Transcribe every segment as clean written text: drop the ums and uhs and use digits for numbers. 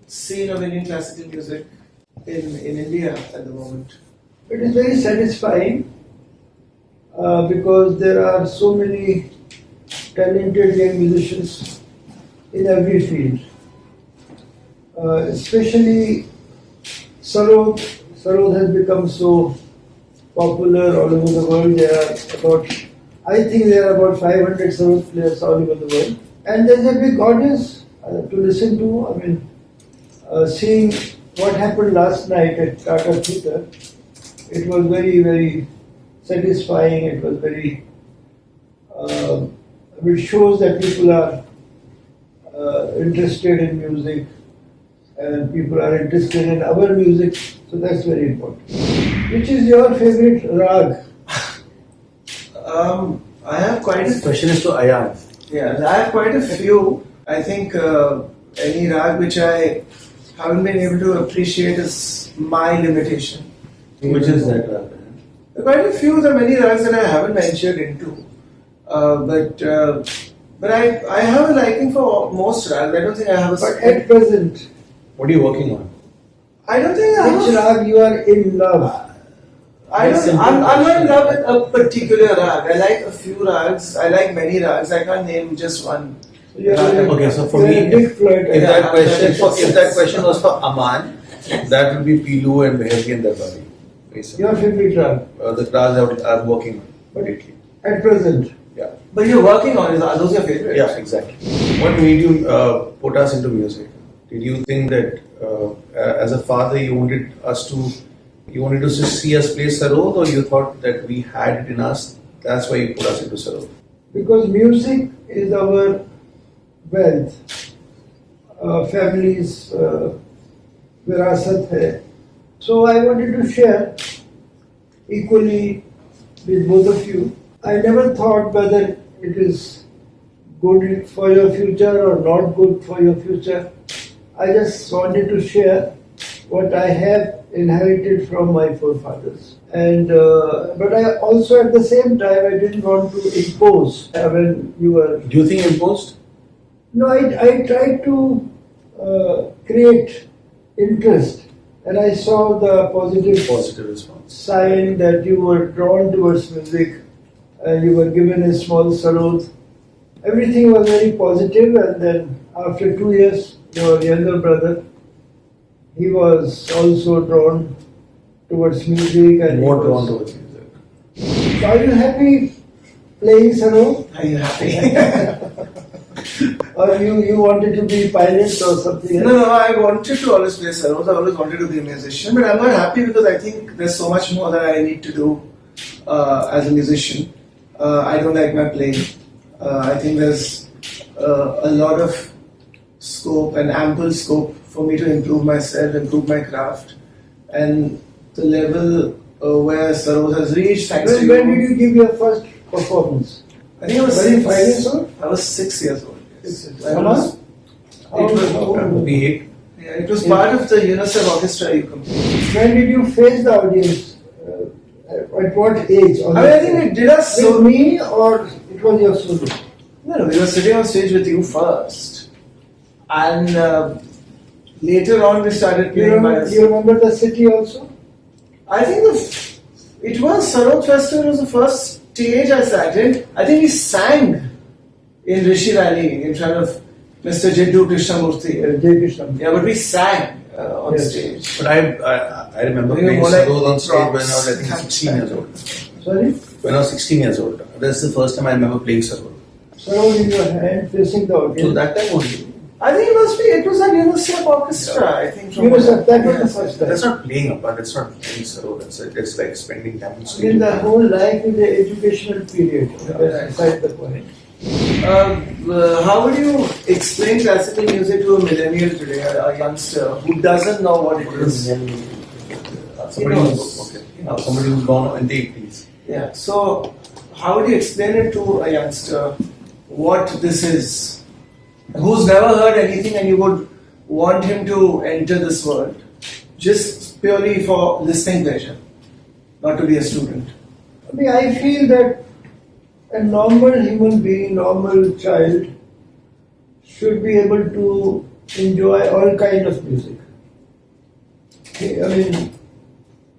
scene of Indian classical music in India at the moment? It is very satisfying because there are so many talented young musicians in every field. Especially Sarod. Sarod has become so popular all over the world. I think there are about 500 Sarod players all over the world. And there's a big audience to listen to. I mean, seeing what happened last night at Tata Theatre, it was very, very satisfying. It was very, it shows that people are interested in music and people are interested in our music, so that's very important. Which is your favorite rag? I have quite This question is to Ayaan. I have quite a few. I think any rag which I haven't been able to appreciate is my limitation. Which is that rag? There are quite a few. There are many rags that I haven't ventured into. But I have a liking for most rags. I don't think I have a. But at present, What are you working on? I don't think I have. which rag you are in love? I'm not in love with a particular rag. I like a few rags. I like many rags. I can't name just one. Okay, so for you are me, a big Floyd. If Yeah. that question was for Amaan, that would be Pilu and Meherki and Darbari. Basically. Your favorite rag? The rags I'm working on lately. At present. Yeah. But you're working on it. Are those your favorites? Yeah, exactly. What made you put us into music? Did you think that as a father you wanted to see us play Sarod, or you thought that we had it in us? That's why you put us into Sarod. Because music is our wealth. Families, virasat hai. So I wanted to share equally with both of you. I never thought whether it is good for your future or not good for your future. I just wanted to share what I have inherited from my forefathers. And but I also at the same time I didn't want to impose when you were. Do you think imposed? No, I tried to create interest, and I saw the Positive response. sign that you were drawn towards music, and you were given a small Sarod. Everything was very positive, and then after 2 years, your younger brother, he was also drawn towards music and More drawn towards music. So are you happy playing Sarod? Are you happy? Or you wanted to be pilot or something else? No, I wanted to always play Sarod. I always wanted to be a musician, but I'm not happy because I think there's so much more that I need to do as a musician. I don't like my playing. I think there's a lot of scope and ample scope for me to improve myself, improve my craft, and the level where Sarod has reached. Thanks to you. When did you give your first performance? I think I was Were you 6 5 years old? I was 6 years old. Yes. Amaan? That would be it. Yeah, it was part of the UNICEF orchestra you completed. When did you face the audience? At what age? I think it did us With me or it was your solo? No, we were sitting on stage with you first, and later on we started playing by us. You remember the city also? I think it was Sarod Festival was the first stage I sat in. I think we sang in Rishi Valley in front of Mr. Jiddu Krishnamurthy. Jai Krishna. Yeah, but we sang on Yes. stage. But I remember You were playing more like Sarod on stage when I was I think props. 16 years old. Sorry? When I was 16 years old. That's the first time I remember playing Sarod. Sarod in your hand facing the audience. So that time only. I think it was at UNICEF orchestra. I think from UNICEF, that was the first time. That's not playing a part, that's not playing Sarod. It's like spending time on In stage. the whole life is the educational period. That's beside the point. How would you explain classical music to a millennial today, a youngster who doesn't know what it is? Somebody who's born in the 80s. Yeah. So, how would you explain it to a youngster what this is? Who's never heard anything and you would want him to enter this world just purely for listening pleasure, not to be a student? I feel that a normal human being, normal child should be able to enjoy all kind of music. I mean,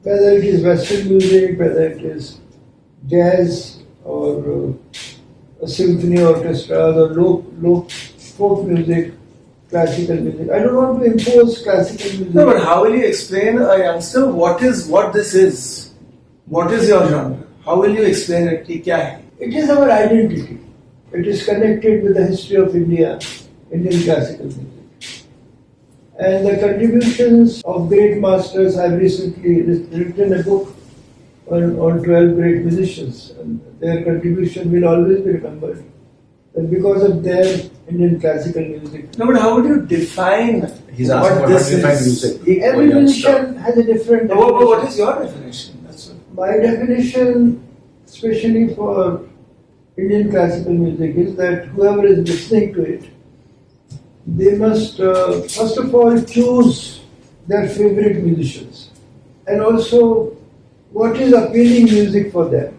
whether it is Western music, whether it is jazz or a symphony orchestra or low folk music, classical music. I don't want to impose classical music. No, but how will you explain a youngster what this is? What is your genre? How will you explain it? कि क्या है? It is our identity. It is connected with the history of India, Indian classical music. And the contributions of great masters. I've recently written a book on 12 great musicians, and their contribution will always be remembered. And because of their Indian classical music. No, but how would you define He's asking what for this define is? music. Every musician has a different But definition. what is your definition? That's what. My definition, especially for Indian classical music, is that whoever is listening to it, they must first of all choose their favorite musicians, and also what is appealing music for them.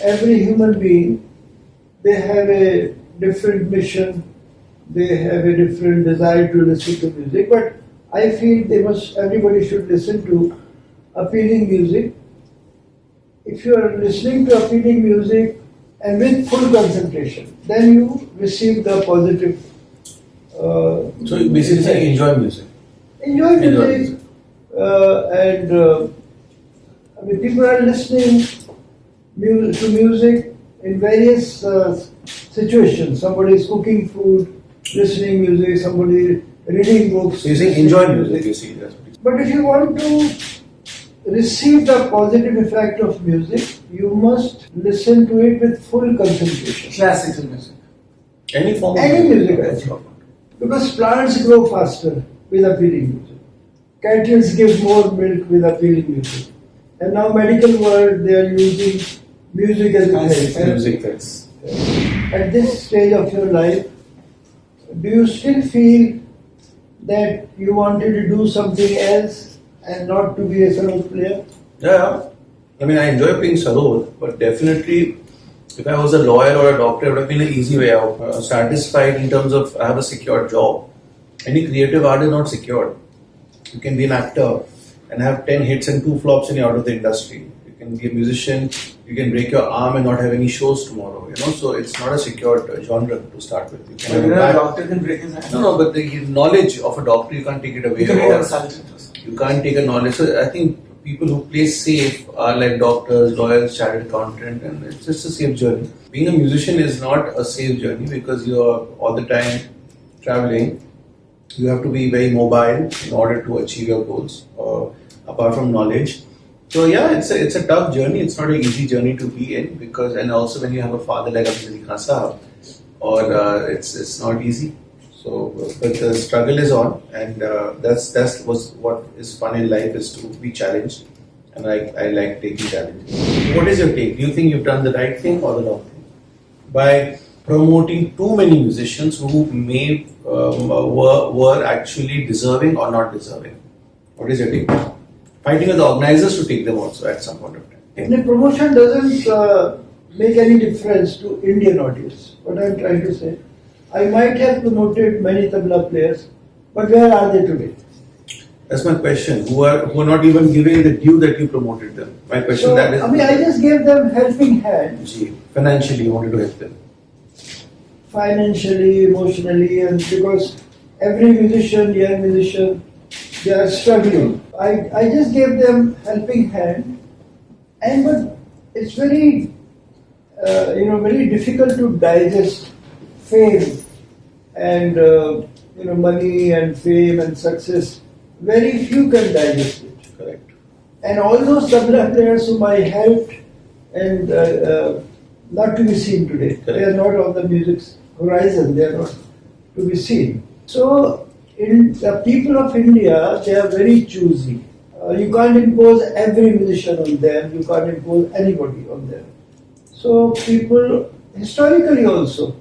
Every human being, they have a different mission, they have a different desire to listen to music, but I feel everybody should listen to appealing music. If you are listening to appealing music and with full concentration, then you receive the positive. So you basically say enjoy music. Enjoy music, I mean, people are listening to music in various situations. Somebody is cooking food, listening music. Somebody reading books. So you're saying enjoy music. You see, that's what you But if you want to receive the positive effect of music, you must listen to it with full concentration. Classical music. Any form of Any music, actually. Because plants grow faster with appealing music. Cattle give more milk with appealing music. And now medical world, they are using music as a therapy. music that's At this stage of your life, do you still feel that you wanted to do something else and not to be a Sarod player? Yeah. I mean, I enjoy playing Sarod, but definitely if I was a lawyer or a doctor, it would have been an easy way out. Satisfied in terms of I have a secure job. Any creative art is not secured. You can be an actor and have 10 hits and 2 flops and you're out of the industry. You can be a musician, you can break your arm and not have any shows tomorrow, so it's not a secured genre to start with. You can a doctor can break his hand. No, but the knowledge of a doctor, you can't take it away. You can be a consultant or something. You can't take a knowledge. So I think people who play safe are like doctors, lawyers, chartered accountant, and it's just a safe journey. Being a musician is not a safe journey because you are all the time traveling. You have to be very mobile in order to achieve your goals, apart from knowledge. So yeah, it's a tough journey. It's not an easy journey to be in and also when you have a father like Amjad Ali Khan sahab, it's not easy. So, but the struggle is on, and that's what is fun in life, is to be challenged, and I like taking challenges. What is your take? Do you think you've done the right thing or the wrong thing by promoting too many musicians who may were actually deserving or not deserving? What is your take? Fighting with the organizers to take them also at some point of time. The promotion doesn't make any difference to Indian audience. What I'm trying to say, I might have promoted many tabla players, but where are they today? That's my question. Who are not even giving the due that you promoted them? My question So, that is. I just gave them helping hand. Financially, you wanted to help them. Financially, emotionally, and because every musician, young musician, they are struggling. I just gave them helping hand, but it's very, very difficult to digest fame and money and fame and success. Very few can digest it. Correct. And all those tabla players whom I helped and not to be seen today. Correct. They are not on the music's horizon. They are not to be seen. So, in the people of India, they are very choosy. You can't impose every musician on them. You can't impose anybody on them. So people, historically also,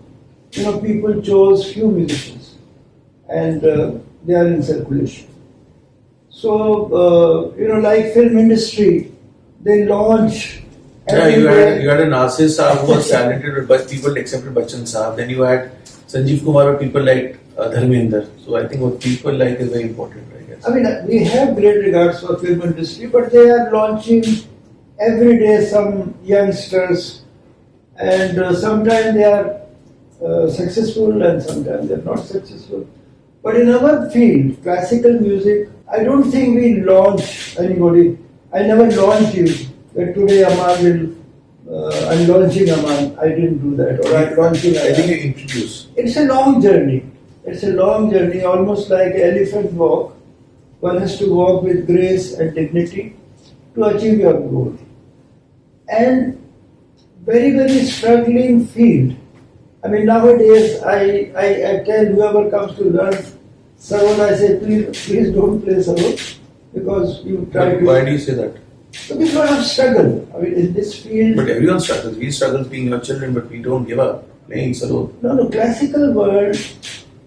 people chose few musicians, and they are in circulation. So like film industry, they launch. Yeah, you had a Nasir Saab who was talented, but people accepted Bachchan Saab. Then you had Sanjeev Kumar or people like Dharmender. So I think what people like is very important, I guess. I mean, we have great regards for film industry, but they are launching every day some youngsters, and sometimes they are successful and sometimes they are not successful. But in our field, classical music, I don't think we launch anybody. I never launched you. That today Amaan will, I'm launching Amaan. I didn't do that. Or I'm launching I think Ayaan. you introduce. It's a long journey. It's a long journey, almost like an elephant walk. One has to walk with grace and dignity to achieve your goal. And very, very struggling field. I mean, nowadays, I tell whoever comes to learn Sarod, I say, please don't play Sarod, because you try to... Why do you say that? So there's a lot of struggle. I mean, in this field... But everyone struggles. We struggle being your children, but we don't give up playing Sarod. No, classical world,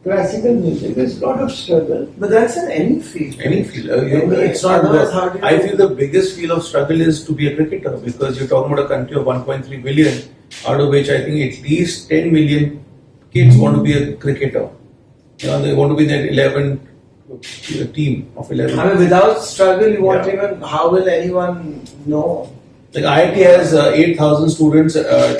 classical music, there's a lot of struggle. But that's in any field. Any field. It's not Otherwise, how do you I do feel the biggest field of struggle is to be a cricketer, because you're talking about a country of 1.3 billion, out of which I think at least 10 million kids want to be a cricketer. You know, they want to be in that 11 team of 11. I mean, without struggle, you won't Yeah. even, how will anyone know? Like IIT has 8,000 students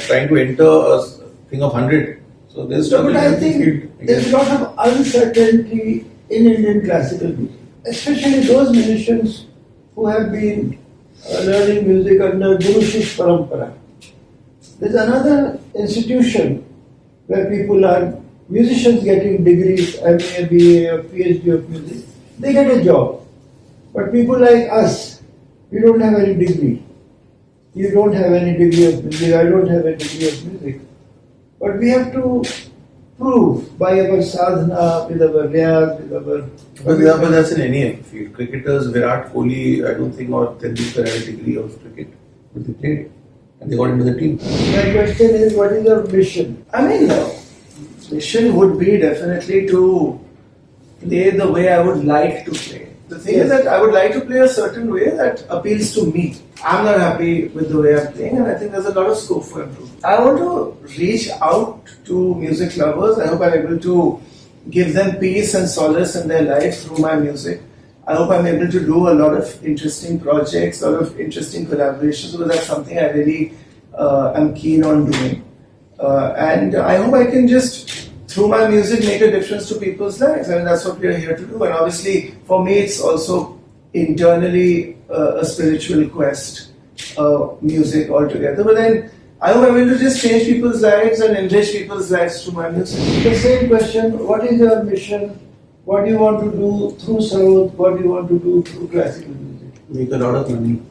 trying to enter a thing of 100. So there's No, struggle but in I every think field, I there's guess. a lot of uncertainty in Indian classical music, especially those musicians who have been learning music under Guru Shish Parampara. There's another institution where people are musicians getting degrees, MA, BA, or PhD of music. They get a job. But people like us, we don't have any degree. You don't have any degree of music, I don't have a degree of music. But we have to prove by our sadhana, with our riyaz, with our... But that's in any field. Cricketers, Virat Kohli, I don't think, or Tendulkar had a degree of cricket, but they played and they got into the team. My question is, what is your mission? I mean, mission would be definitely to play the way I would like to play. The thing is that I would like to play a certain way that appeals to me. I'm not happy with the way I'm playing, and I think there's a lot of scope for improvement. I want to reach out to music lovers. I hope I'm able to give them peace and solace in their life through my music. I hope I'm able to do a lot of interesting projects, a lot of interesting collaborations, because that's something I really am keen on doing. And I hope I can just, through my music, make a difference to people's lives. I mean, that's what we are here to do. And obviously, for me, it's also internally a spiritual quest, music altogether. But then, I hope I'm able to just change people's lives and enrich people's lives through my music. The same question, what is your mission? What do you want to do through Sarod? What do you want to do through classical music? Make a lot of money.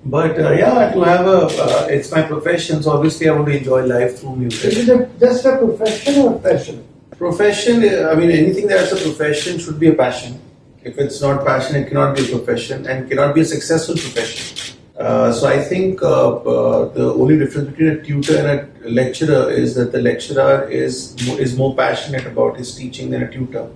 But yeah, to have it's my profession, so obviously I want to enjoy life through music. Is it just a profession or passion? Profession, I mean, anything that's a profession should be a passion. If it's not passion, it cannot be a profession and cannot be a successful profession. So I think the only difference between a tutor and a lecturer is that the lecturer is more passionate about his teaching than a tutor.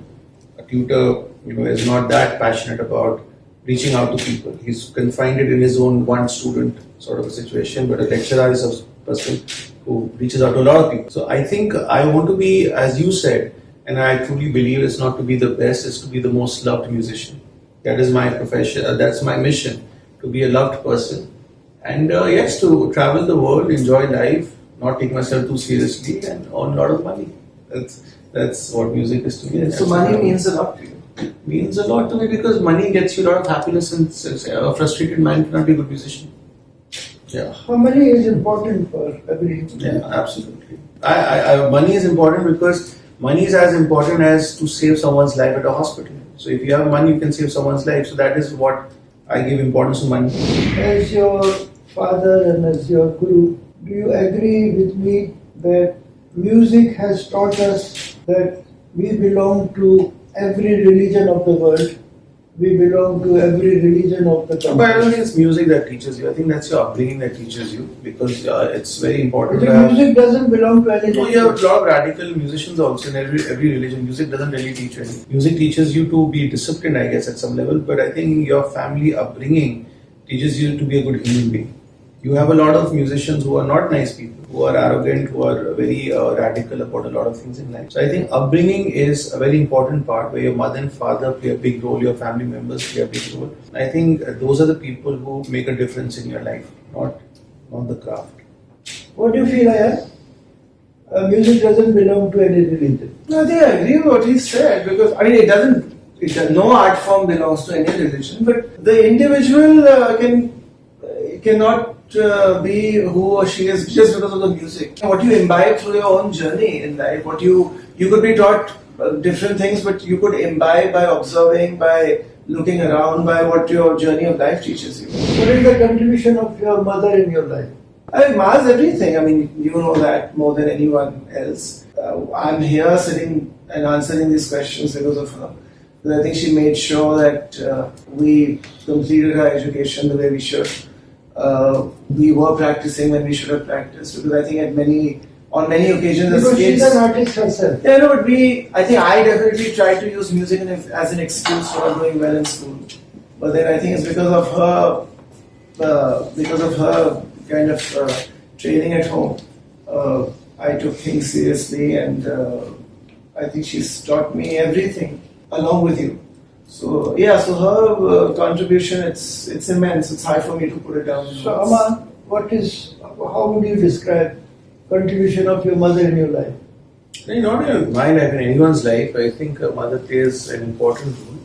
A tutor, is not that passionate about reaching out to people. He's confined it in his own one student sort of a situation, but a lecturer is a person who reaches out to a lot of people. So I think I want to be, as you said, and I truly believe it's not to be the best, it's to be the most loved musician. That is my profession, that's my mission, to be a loved person. And yes, to travel the world, enjoy life, not take myself too seriously, and earn a lot of money. That's what music is to me. So money means a lot to you. Means a lot to me because money gets you a lot of happiness, and a frustrated man cannot be a good musician. Yeah. How money is important for every human? Yeah, absolutely. Money is important because money is as important as to save someone's life at a hospital. So if you have money, you can save someone's life. So that is what I give importance to money. As your father and as your guru, do you agree with me that music has taught us that we belong to every religion of the world? We belong to every religion of the country. But I don't think it's music that teaches you. I think that's your upbringing that teaches you, because it's very important. Because music doesn't belong to any No, religion. you have a lot of radical musicians also in every religion. Music doesn't really teach you anything. Music teaches you to be disciplined, I guess, at some level. But I think your family upbringing teaches you to be a good human being. You have a lot of musicians who are not nice people, who are arrogant, who are very radical about a lot of things in life. So I think upbringing is a very important part where your mother and father play a big role, your family members play a big role. I think those are the people who make a difference in your life, not the craft. What do you feel, Ayaan? Music doesn't belong to any religion. No, I think I agree with what he said because I mean it doesn't. No art form belongs to any religion, but the individual cannot be who or she is just because of the music. What you imbibe through your own journey in life, what you could be taught different things, but you could imbibe by observing, by looking around, by what your journey of life teaches you. What is the contribution of your mother in your life? I mean, Ma's everything. I mean, you know that more than anyone else. I'm here sitting and answering these questions because of her. Because I think she made sure that we completed our education the way we should. We were practicing when we should have practiced. Because I think on many occasions as Because kids, she's an artist herself. yeah, no, but I think I definitely tried to use music as an excuse for not doing well in school. But then I think it's because of her kind of training at home. I took things seriously, and I think she's taught me everything along with you. So yeah, so her contribution it's immense. It's hard for me to put it down. So Amaan, how would you describe contribution of your mother in your life? Not in my life, in anyone's life. I think a mother plays an important role.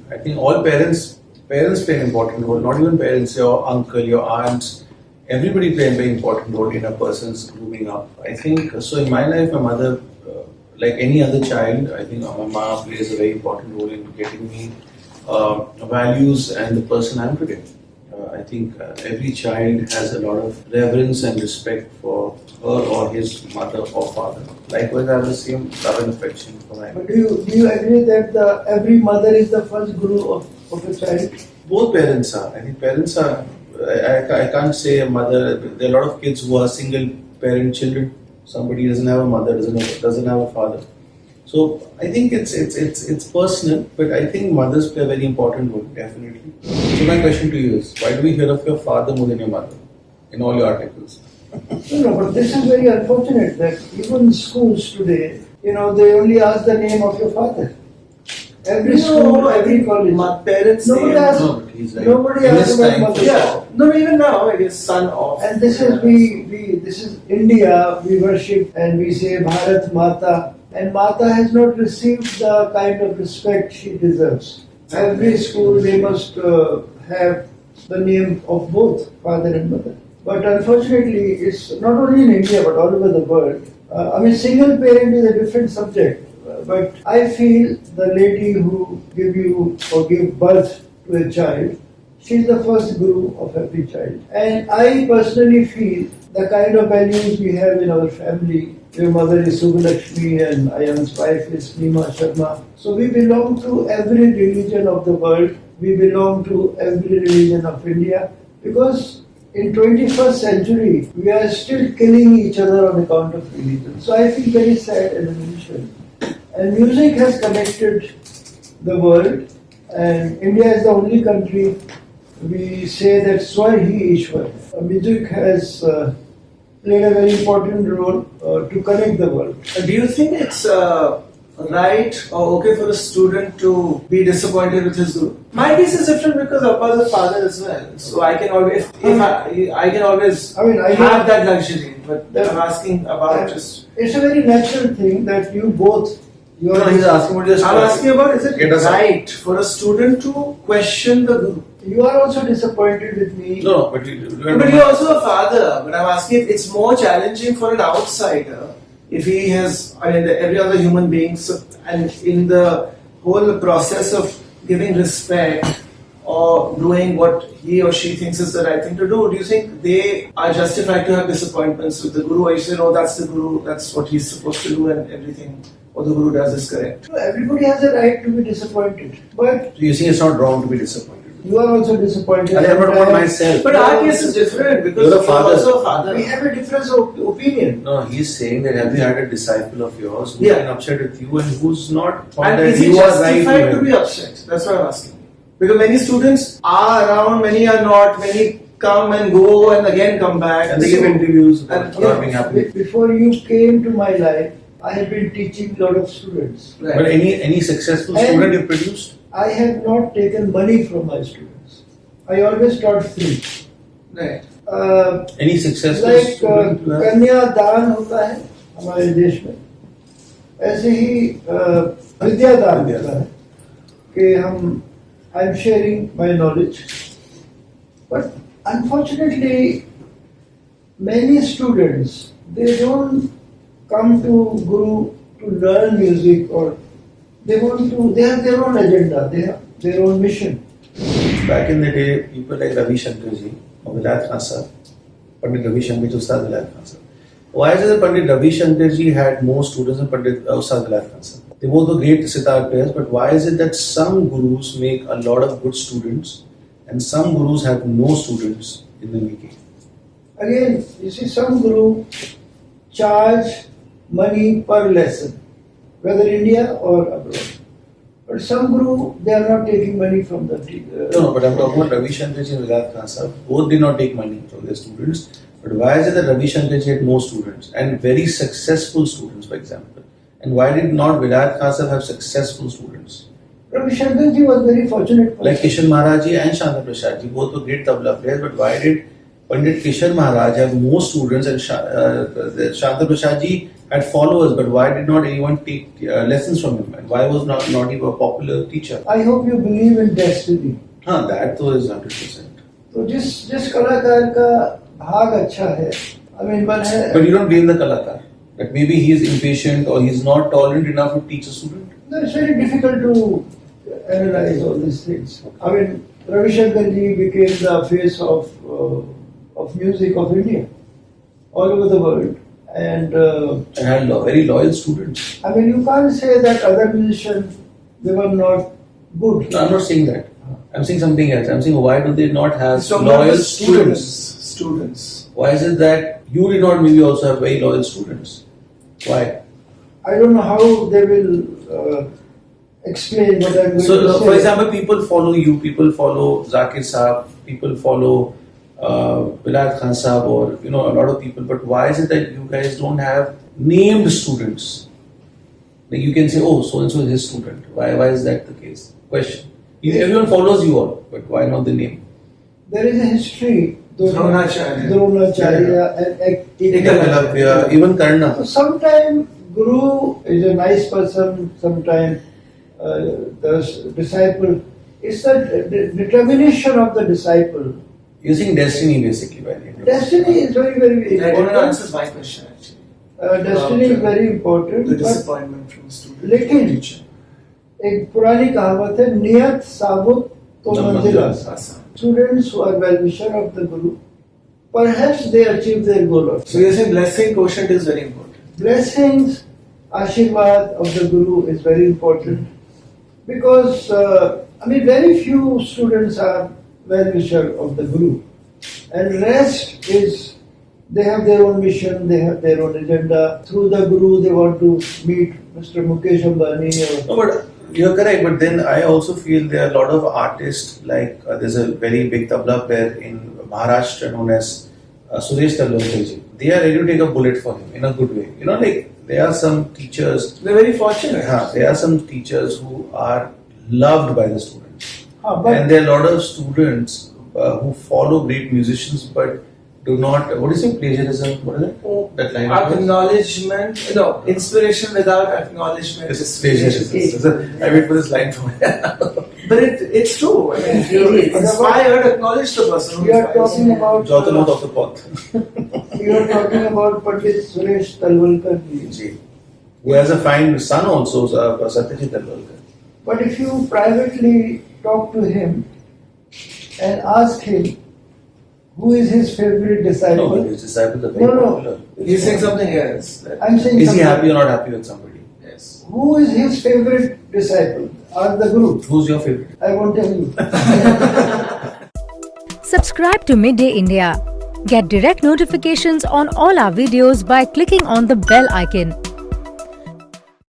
I think all parents play an important role. Not even parents, your uncle, your aunts. Everybody plays a very important role in a person's growing up. I think so. In my life, my mother, like any other child, I think my mom plays a very important role in getting me values and the person I am today. I think every child has a lot of reverence and respect for her or his mother or father. Likewise, I have the same love and affection for my. But do you agree that every mother is the first guru of a child? Both parents are. I think parents are. I can't say a mother. There are a lot of kids who are single parent children. Somebody doesn't have a mother, doesn't have a father. So I think it's personal, but I think mothers play a very important role, definitely. So my question to you is, why do we hear of your father more than your mother in all your articles? No, but this is very unfortunate that even schools today, they only ask the name of your father. Every school, every college. My parents Nobody name. asks. No, but he's right. Nobody In asks his about time, mother. Yeah, no, even now, I guess son of. And this is this is India. We worship and we say Bharat Mata, and Mata has not received the kind of respect she deserves. Every school they must have the name of both father and mother. But unfortunately, it's not only in India but all over the world. Single parent is a different subject. But I feel the lady who give birth to a child, she's the first guru of every child. And I personally feel the kind of values we have in our family. Your mother is Subhalakshmi and Ayaan's wife is Nima Sharma. So we belong to every religion of the world. We belong to every religion of India. Because in 21st century, we are still killing each other on account of religion. So I feel very sad as a musician. And music has connected the world, and India is the only country we say that Swar Hi Ishwar. Music has played a very important role to connect the world. Do you think it's right or okay for a student to be disappointed with his guru? My case is different because Appa is a father as well, so I can always, I can always have that luxury. But I'm asking about just. It's a very natural thing that you both. No, he's asking about just. I'm asking about is it right for a student to question the guru? You are also disappointed with me. No, but you're also a father. But I'm asking if it's more challenging for an outsider if he has, every other human being, and in the whole process of giving respect or doing what he or she thinks is the right thing to do you think they are justified to have disappointments with the guru, or you say, no, that's the guru, that's what he's supposed to do, and everything what the guru does is correct? Everybody has a right to be disappointed. But so you think it's not wrong to be disappointed? You are also disappointed. I never about myself. But our case is different because you're also a father. We have a difference of opinion. No, he's saying that have you had a disciple of yours who's been upset with you and who's not found and that is he you are justified right to be upset? That's what I'm asking. Because many students are around, many are not, many come and go and again come back. And they give interviews And- about being happy. Before you came to my life, I have been teaching a lot of students. Right. But any successful And- student you produced? I have not taken money from my students. I always taught free. Right. Any successful Like student you have? कन्यादान होता है हमारे देश में, ऐसे ही विद्यादान होता है कि हम I am sharing my knowledge. But unfortunately, many students, they don't come to Guru to learn music, or they have their own agenda, they have their own mission. Back in the day, people like Ravi Shankar ji or Vilayat Khan sir, Pandit Ravi Shankar ji, Ustad Vilayat Khan sir. Why is it that Pandit Ravi Shankar ji had more students than Pandit Ustad Vilayat Khan sir? They both were great sitar players, but why is it that some gurus make a lot of good students and some gurus have no students in the making? Again, you see, some Guru charge money per lesson, whether India or abroad. But some Guru, they are not taking money from the No, but I'm talking about Ravi Shankar ji and Vilayat Khan sir. Both did not take money from their students. But why is it that Ravi Shankar ji had more students and very successful students, for example? And why did not Vilayat Khan sir have successful students? Ravi Shankar ji was very fortunate. Like Kishan Maharaj ji and Shanta Prasad ji, both were great tabla players, but why did Pandit Kishan Maharaj have more students and Shanta Prasad ji had followers, but why did not anyone take lessons from him? And why was not he a popular teacher? I hope you believe in destiny. That though is 100%. तो जिस कलाकार का भाग अच्छा है, I mean, one है. But you don't blame the Kalakar. That maybe he is impatient or he's not tolerant enough to teach a student. No, it's very difficult to analyze all these things. I mean, Ravi Shankar ji became the face of music of India, all over the world, and And had very loyal students. I mean, you can't say that other musicians, they were not good. No, I'm not saying that. I'm saying something else. I'm saying why do they not have So loyal students. students? Students. Why is it that you did not maybe also have very loyal students? Why? I don't know how they will explain what I'm going to So, say. for example, people follow you, people follow Zakir Saab, people follow Vilayat Khan Saab, or a lot of people. But why is it that you guys don't have named students? Like you can say, oh, so and so is his student. Why is that the case? Question. Everyone follows you all, but why not the name? There is a history. Dronacharya. Dronacharya and Ekalavya, even Karna. So sometimes Guru is a nice person, sometimes the disciple. It's the determination of the disciple. Using destiny basically by the end of it. Destiny is very, very That didn't important. answer my question actually. Destiny is very important. The but disappointment from the student. लेकिन teacher. एक पुरानी कहावत है, नियत साबुत तो मंजिल आसान. Awesome. Students who are well-wisher of the Guru, perhaps they achieve their goal also. So you're saying blessing quotient is very important. Blessings, Ashirwad of the Guru is very important, because very few students are well-wisher of the Guru, and rest is they have their own mission, they have their own agenda. Through the Guru, they want to meet Mr. Mukesh Ambani. No, but you're correct. But then I also feel there are a lot of artists. Like there's a very big tabla player in Maharashtra known as Suresh Talwalkar ji. They are ready to take a bullet for him in a good way. Like there are some teachers. They're very fortunate. There are some teachers who are loved by the students, But and there are a lot of students who follow great musicians, but do not. What is it? Plagiarism? What is it? That line. Acknowledgement, no, inspiration without acknowledgement is Plagiarism. I wait for this line from. But it's true. I mean, if you're inspired, acknowledge the person who you are inspires talking you. about Jyotirmouth of the path. you are talking about Pandit Suresh Talwalkar ji. Who has a fine son also, Satyajit Talwalkar. But if you privately talk to him and ask him who is his favorite disciple, No, his disciples are very No. popular. He's saying something else. I'm saying Is he something. happy or not happy with somebody? Yes. Who is his favorite disciple? Ask the Guru. Who's your favorite? I won't tell you. Subscribe to Midday India. Get direct notifications on all our videos by clicking on the bell icon.